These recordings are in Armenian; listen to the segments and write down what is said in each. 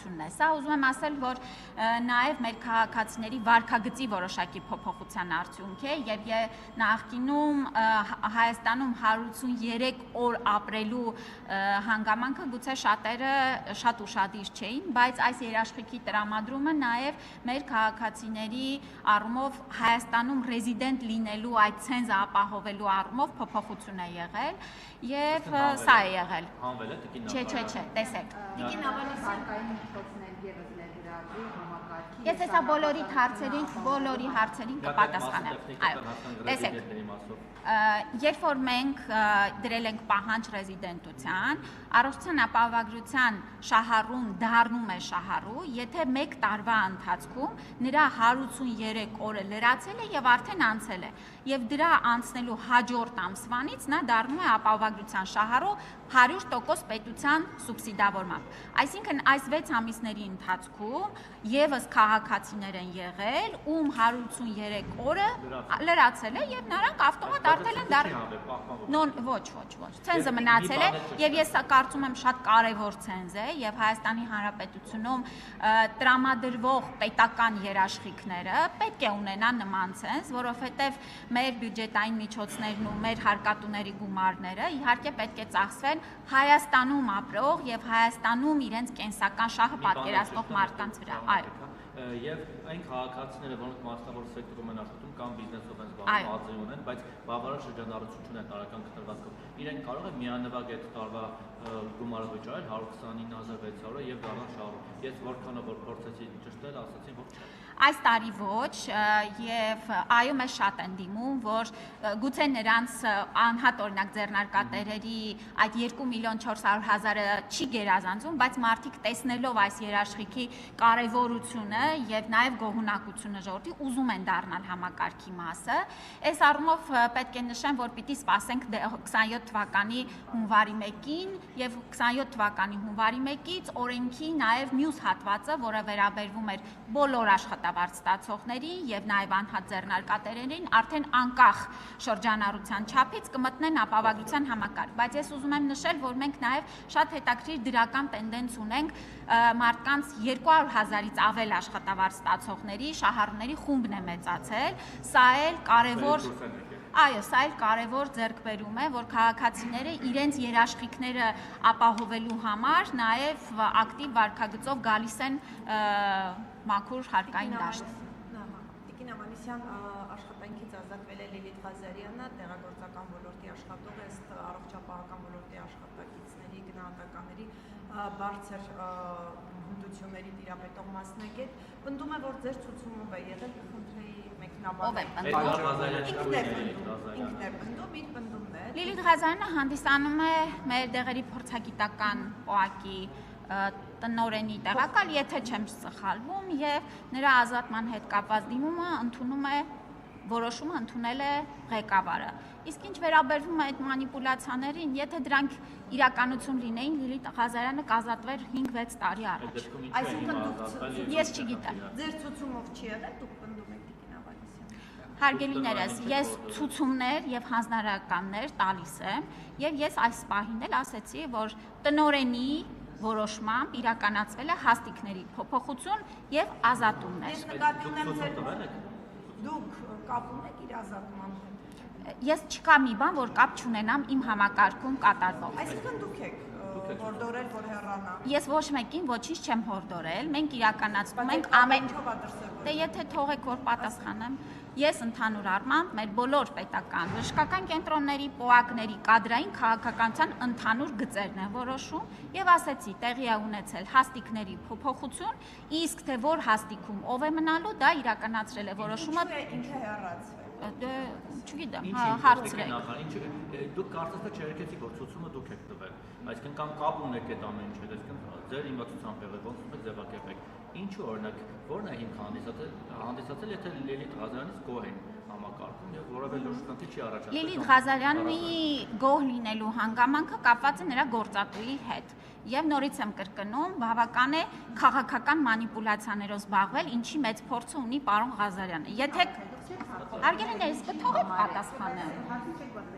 ապահովությունն է։ Սա ուզում եմ ասել, որ նաև մեր քաղաքացիների վարքագծի որոշակի փոփոխության արդյունք է եւ նախկինում Հայաստանում 183 օր ապրելու հանգամանքը գուցե շատերը շատ ուշադիր չէին, բայց այս երաշխիքի տրամադրումը նաև մեր քաղաքացիների առումով Հայաստանում ռեզիդենտ լինելու այդ ցենզը ապահովելու առումով փոփոխություն է եղել եւ սա է եղել։ Հանվել է տիկին Չէ, տեսեք։ Տիկին Ավանեսյան միջոցներ եւս ներգրավի համակարգի։ Ես հեսա բոլորի հարցերին կպատասխանեմ։ Այո, տեսեք։ Երբ որ մենք դրել ենք պահանջ ռեզիդենտության, առողջության ապահովագրության շահառուն դառնում է շահառու, եթե 1 տարվա ընթացքում նրա 183 օրը լրացել է եւ արդեն անցել է, եւ դրա անցնելու հաջորդ ամսվանից նա դառնում է ապահովագրության շահառու 100% պետության սուբսիդավորմամբ։ Այսինքն այս 6 ամիսների ընթացքում եւս քաղաքացիներ են եղել, ում 183 օրը լրացել է եւ նրանք ավտոմատ արդեն են դառնում։ Ոչ, ցենզը մնացել է եւ ես կարծում եմ շատ կարեւոր ցենզ է եւ Հայաստանի Հանրապետությունում տրամադրվող պետական երաշխիքները պետք է ունենան նման ցենզ, որովհետեւ մեր բյուջետային միջոցներն ու մեր հարկատուների գումարները իհարկե պետք է ծախսվեն Հայաստանում ապրող եւ Հայաստանում իրենց կենսական շահը պատկերացնող մարդկանց վրա։ Այո։ Եվ այն քաղաքացիները, որոնք մասնավոր սեկտորում են աշխատում կամ բիզնեսով են զբաղվում, ածի ունեն, բայց բավարար շրջանառություն չունեն տարական քննարկում, իրենք կարող են միանվագ այդ տարվա գումարը վճարել 129,600 եւ դառնալ շահառու։ Ես որքանով որ փորձեցի ճշտել, ասացին, որ չէ։ Այս տարի ոչ եւ այո մեզ շատ են դիմում, որ գուցե նրանց անհատ օրինակ ձեռնարկատերերի այդ 2.400.000-ը չի գերազանցում, բայց մարդիկ տեսնելով այս երաշխիքի կարևորությունը եւ նաեւ գոհունակությունը ժողովրդի ուզում են դառնալ համակարգի մասը։ Այս առումով պետք է նշեմ, որ պիտի սպասենք 27 թվականի հունվարի 1-ին եւ 27 թվականի հունվարի 1-ից օրենքի նաեւ մյուս հատվածը, որը վերաբերվում էր բոլոր աշխատավարձ ստացողներին եւ նաեւ անհատ ձեռնարկատերերին, արդեն անկախ շրջանառության չափից կմտնեն ապահովագրության համակարգ, բայց ես ուզում եմ նշել, որ մենք նաեւ շատ հետաքրքիր դրական տենդենց ունենք մարդկանց 200,000-ից ավել աշխատավարձ ստացողների, շահառուների խումբն է մեծացել, սա էլ կարևոր Այո, սա էլ կարևոր ձեռքբերում է, որ քաղաքացիները իրենց երաշխիքները ապահովելու համար նաև ակտիվ վարքագծով գալիս են մաքուր հարկային դաշտ։ Տիկին Ավանեսյան, աշխատանքից ազատվել է Լիլիթ Ղազարյանը, տեղագործական ոլորտի աշխատող է, ըստ առողջապահական ոլորտի աշխատակիցների, գնահատականների բարձր հմտությունների տիրապետող մասնագետ, պնդում է, որ ձեր ցուցումով է եղել, խնդրեի Ինքն է պնդում, իր պնդումն է։ Լիլիթ Ղազարյանը հանդիսանում է մեր դեղերի փորձագիտական օակի տնօրենի տեղակալ, եթե չեմ սխալվում, եւ նրա ազատման հետ կապված դիմումը որոշումը ընդունել է ղեկավարը։ Իսկ ինչ վերաբերվում է այդ մանիպուլյացիաներին, եթե դրանք իրականություն լինեին, Լիլիթ Ղազարյանը կազատվեր 5-6 տարի առաջ։ Այսինքն ես չգիտեմ։ Ձեր ցուցումով չի եղել, դուք պնդում եք Տիկին Ավանեսյան։ Հարգելիներս, ես ցուցումներ եւ հանձնարարականներ տալիս եմ, եւ ես այս պահին էլ ասեցի, որ տնօրենի որոշմամբ իրականացվել է հաստիկների փոփոխություն եւ ազատումներ։ Ես նկատի ունեմ դուք կապում եք իր ազատման հետ։ Ես չկա մի բան, որ կապ չունենամ իմ համակարգում կատարվող։ Այսինքն դուք եք հորդորել, որ հեռանա։ Ես ոչ մեկին ոչինչ չեմ հորդորել, մենք իրականացնում ենք ամեն Դե եթե թողեք որ պատասխանեմ, ես ընդհանուր առմամբ մեր բոլոր պետական բժշկական կենտրոնների, պոակների, կադրային քաղաքականության ընդհանուր գծերն են որոշում եւ ասեցի, տեղի է ունեցել հաստիկների փոփոխություն, իսկ թե որ հաստիքում ով է մնալու, դա իրականացրել է որոշումը ինքը հեռացվել։ Դե չգիտեմ, հարցրեք։ Դուք կարծես թե չերկեցիք, որ ցուցումը դուք եք տվել, այսինքն կամ կապ ունեք այդ ամեն ինչը, այսինքն ձեր իմացությամբ եղել, ոնց եք ձևակերպեք։ Ինչու օրինակ, ո՞րն է հիմք հանդիսացել, եթե Լիլիթ Ղազարյանից գոհ են համակարգում եւ որևէ լուրջ խնդիր չի առաջացել։ Լիլիթ Ղազարյանի գոհ լինելու հանգամանքը կապված է նրա գործատուի հետ։ Եվ նորից եմ կրկնում, բավական է քաղաքական մանիպուլյացիաներով զբաղվել, ինչի մեծ փորձ ունի պարոն Ղազարյանը։ Եթե հարգելիներս կթողեք պատասխանեմ։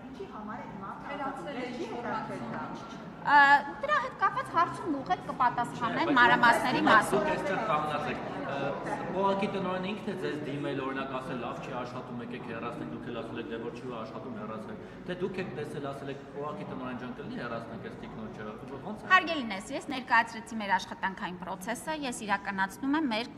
Ինչի համար է նա վերացել է Դրա հետ կապված հարցում ուղղել կպատասխանեն մանրամասների մասին։ Դուք այստեղ կանգնած եք, Ուղղակի տնօրենը ինքն է ձեզ դիմել, օրինակ ասել լավ չի աշխատում, եկեք հեռացնենք, դուք էլ ասել եք դե որ չի աշխատում, հեռացնենք։ Թե դուք եք տեսել ասել եք ուղղակի տնօրեն ջան կլինի հեռացնենք այս տիկնոջը, ո՞նց է։ Հարգելին ես, ես ներկայացրեցի մեր աշխատանքային process-ը, ես իրականացնում եմ մեր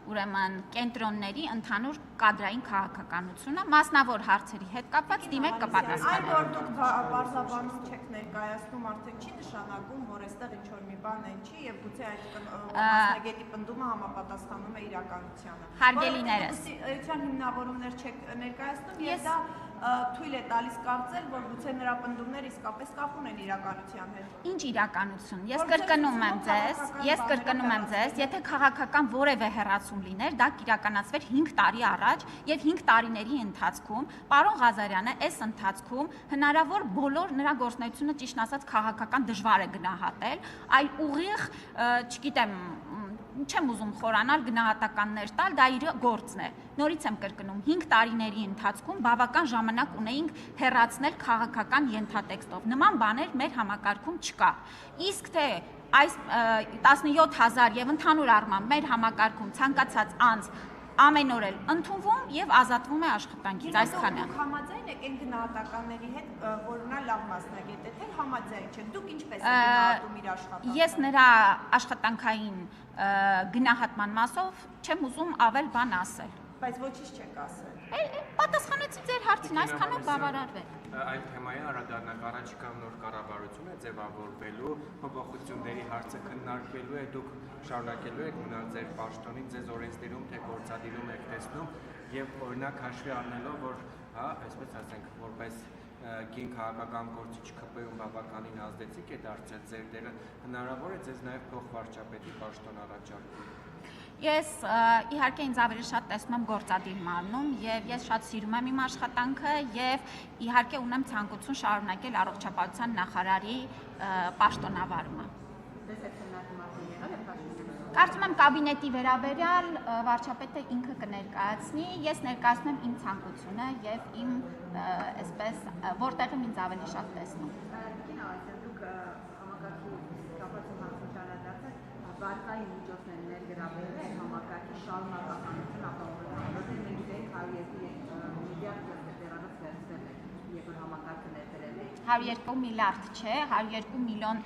ուրեմն կենտրոնների ընդհանուր կադրային քաղաքականությունը, մասնավոր հարցերի հետ կապված դիմեք կպատասխանեն։ Այն որ դուք բարձրաբանում չեք ներկայացնում, արդեն չի նշանակում, որ այստեղ ինչ-որ մի բան են չի եւ գուցե այդ մասնագետի պնդումը համապատասխանում է իրականությանը։ Հարգելիներս, էության հիմնավորումներ չեք ներկայացնում եւ դա թույլ է տալիս կարծել, որ գուցե նրա պնդումները իսկապես կապ ունեն իրականության հետ։ Ինչ իրականություն։ Ես կրկնում եմ ձեզ, եթե քաղաքական որևէ հեռացում լիներ, դա կիրականացվեր 5 տարի առաջ եւ 5 տարիների ընթացքում պարոն Ղազարյանը այս ընթացքում հնարավոր բոլոր նրա գործունեությունը ճիշտ ասած քաղաքական դժվար է գնահատել, այլ ուղիղ, չգիտեմ, չեմ ուզում խորանալ գնահատականներ տալ, դա իր գործն է։ Նորից եմ կրկնում, 5 տարիների ընթացքում բավական ժամանակ ունեինք հեռացնել քաղաքական ենթատեքստով։ Նման բաներ մեր համակարգում չկա։ Իսկ թե այս 17000 եւ ընդհանուր առմամբ մեր համակարգում ցանկացած անձ ամեն օր էլ ընդունվում եւ ազատվում է աշխատանքից, այսքանը։ Դուք համաձայն եք այն գնահատականների հետ, որ նա լավ մասնագետ է, թե համաձայն չեք։ Դուք ինչպես եք գնահատում իր աշխատանքը։ Ես նրա աշխատանքային գնահատման մասով չեմ ուզում ավել բան ասել։ Բայց ոչինչ չեք ասել։ Պատասխանեցի ձեր հարցին, այսքանով բավարարվեք։ Այդ թեմայի անդրադառնանք առաջիկա նոր կառավարություն է ձևավորվելու, փոփոխությունների հարցը քննարկվելու է, դուք շարունակելու եք մնալ ձեր պաշտոնին, ձեզ օրենսդիրում թե գործադիրում եք տեսնում եւ օրինակ հաշվի առնելով, որ հա, այսպես ասենք, որպես կին քաղաքական գործիչ ԿՊ-ում բավականին ազդեցիկ է դարձել ձեր դերը, հնարավոր է ձեզ նաեւ փոխվարչապետի պաշտոն առաջարկել։ Ես իհարկե ինձ ավելի շատ տեսնում եմ գործադիր մարմնում եւ ես շատ սիրում եմ իմ աշխատանքը եւ իհարկե ունեմ ցանկություն շարունակել առողջապահության նախարարի պաշտոնավարումը։ Կարծում եմ կաբինետի վերաբերյալ վարչապետը ինքը կներկայացնի, ես ներկայացնում եմ իմ ցանկությունը եւ իմ այսպես որտեղում ինձ ավելի շատ տեսնում։ Վարկային միջոցներ ներգրավել են համակարգի շարունակականություն ապահովում, որտեղ մենք դենք 102 միլիարդ դրամից վերցնել ենք, երբ որ համակարգը ներդրել է։ 102 միլիարդ չէ, 102 միլիոն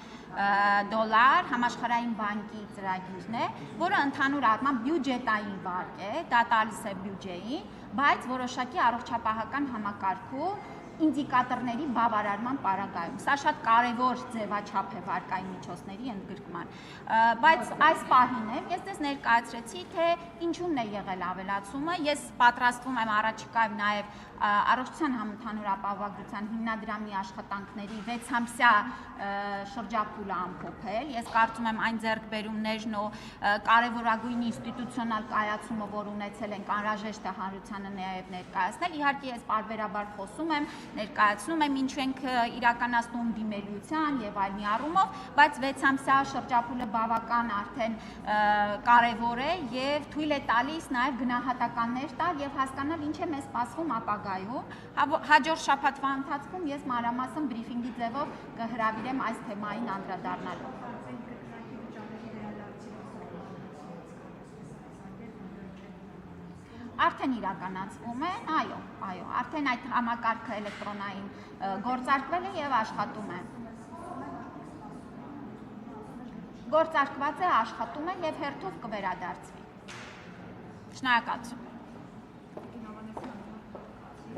դոլար համաշխարհային բանկի ծրագիրն է, որը ընդհանուր առմամբ բյուջետային վարկ է, դա տալիս է բյուջեին, բայց որոշակի առողջապահական համակարգում ինդիկատորների բավարարման պարագայում։ Սա շատ կարևոր ձևաչափ է վարկային միջոցների ընդգրկման։ Բայց այս պահին ես ձեզ ներկայացրեցի, թե ինչու՞նն է եղել ավելացումը։ Ես պատրաստվում եմ առաջիկայում նաև առողջության համընդհանուր ապահովագրության հիմնադրամի աշխատանքների 6-ամսյա շրջափուլը ամփոփել։ Ես կարծում եմ այն ձեռքբերումներն ու կարևորագույն ինստիտուցիոնալ կայացումը, որ ունեցել ենք, անհրաժեշտ է հանրությանը նաև ներկայացնել։ Իհարկե ես պարբերաբար խոսում եմ, ներկայացնում եմ ինչու ենք իրականացնում դիմելիության եւ այլ մի առումով, բայց 6-ամսյա շրջափուլը բավական արդեն կարևոր է եւ թույլ է տալիս նաեւ գնահատականներ տալ եւ հասկանալ ինչ է մեզ սպասվում ապագայում։ Հաջորդ շաբաթվա ընթացքում ես մանրամասն բրիֆինգի ձևով կհրավիրեմ այս թեմային անդրադառնալու։ Արդեն իրականացվում է, այո, արդեն այդ համակարգը էլեկտրոնային գործարկվել է եւ աշխատում է։ Գործարկված է, աշխատում է եւ հերթով կվերադարձվի։ Շնորհակալություն։